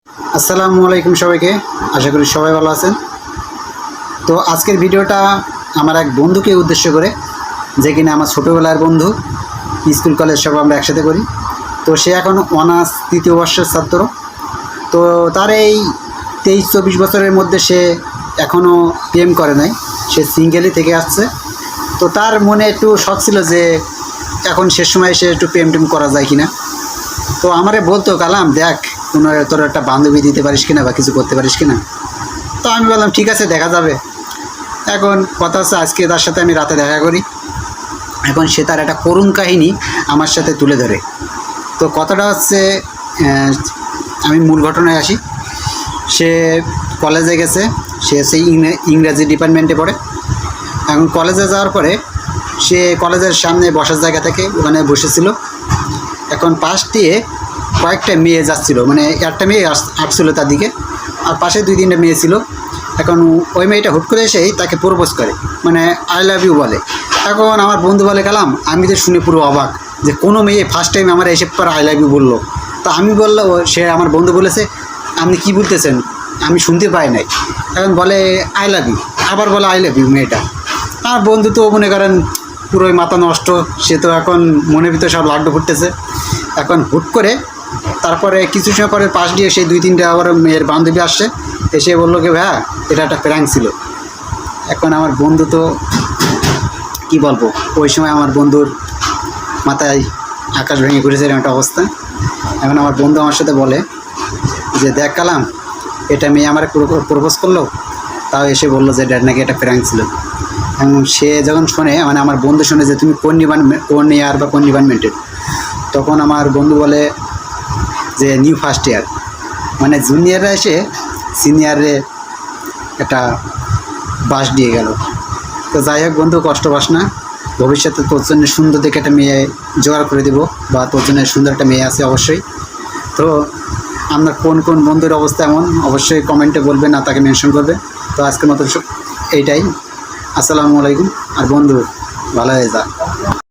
আসসালামু আলাইকুম সবাইকে, আশা করি সবাই ভালো আছেন। তো আজকের ভিডিওটা আমার এক বন্ধুকে উদ্দেশ্য করে, যে কিনা আমার ছোটোবেলার বন্ধু, স্কুল কলেজ সব আমরা একসাথে করি। তো সে এখন অনার্স 3য় বর্ষের ছাত্র। তো তার এই 23-24 বছরের মধ্যে সে এখনও প্রেম করে নাই, সে সিঙ্গেলই থেকে আসছে। তো তার মনে একটু শখ ছিল যে এখন শেষ সময় সে একটু প্রেম টেম করা যায় কিনা। তো আমারে বলতো, কালাম দেখ কোনো তোর একটা বান্ধবী দিতে পারিস কিনা বা কিছু করতে পারিস কিনা। তো আমি বললাম ঠিক আছে, দেখা যাবে। এখন কথা হচ্ছে, আজকে তার সাথে আমি রাতে দেখা করি। এখন সে তার একটা করুণ কাহিনী আমার সাথে তুলে ধরে। তো কথাটা হচ্ছে, আমি মূল ঘটনায় আসি। সে কলেজে গেছে, সে সেই ইংরাজি ডিপার্টমেন্টে পড়ে। এখন কলেজে যাওয়ার পরে সে কলেজের সামনে বসার জায়গা থেকে ওখানে বসেছিল। এখন পাশ দিয়ে কয়েকটা মেয়ে যাচ্ছিলো, মানে একটা মেয়ে আসছিলো তার দিকে, আর পাশে 2-3টা মেয়ে ছিল। এখন ওই মেয়েটা হুট করে এসেই তাকে প্রপোজ করে, মানে আই লাভ ইউ বলে। এখন আমার বন্ধু বলে, কালাম আমি তো শুনে পুরো অবাক যে কোনো মেয়ে ফার্স্ট টাইম আমার এসে পর আই লাভ ইউ বললো। তো আমি বললো, সে আমার বন্ধু বলেছে আপনি কি বলতেছেন, আমি শুনতে পাই নাই। এখন বলে আই লাভ ইউ, আবার বলে আই লাভ ইউ মেয়েটা। আমার বন্ধু তো মনে করেন পুরোই মাথা নষ্ট, সে তো এখন মনের ভিতরে সব লাড্ডু ফুটতেছে। এখন হুট করে তারপরে কিছু সময় পরে পাশ দিয়ে সেই 2-3টা আবার মেয়ের বান্ধবী আসছে, এসে বললো কি ভাইয়া এটা একটা প্র্যাঙ্ক ছিল। এখন আমার বন্ধু তো কী বলবো, ওই সময় আমার বন্ধুর মাথায় আকাশ ভেঙে ঘুরেছে এরকম একটা অবস্থা। এখন আমার বন্ধু আমার সাথে বলে যে দেখ কালাম, এটা মেয়ে আমার প্রপোজ করলো, তাও এসে বললো যে ড্যাড নাকি এটা প্র্যাঙ্ক ছিল। এবং সে যখন শোনে, মানে আমার বন্ধু শোনে যে তুমি কোন ইয়ার বা কোন ডিপার্টমেন্টের, তখন আমার বন্ধু বলে যে নিউ ফার্স্ট ইয়ার, মানে জুনিয়ররা এসে সিনিয়রে একটা বাস দিয়ে গেল। তো যাই হোক বন্ধু, কষ্ট পাস না, ভবিষ্যতে তোর জন্য সুন্দর দেখে একটা মেয়ে জোগাড় করে দেবো, বা তোর জন্য সুন্দর একটা মেয়ে আছে অবশ্যই। তো আপনার কোন কোন বন্ধুর অবস্থা এমন অবশ্যই কমেন্টে বলবেন, না তাকে মেনশন করবে। তো আজকের মতো এইটাই, আসসালামু আলাইকুম। আর বন্ধু ভালো হয়ে যা।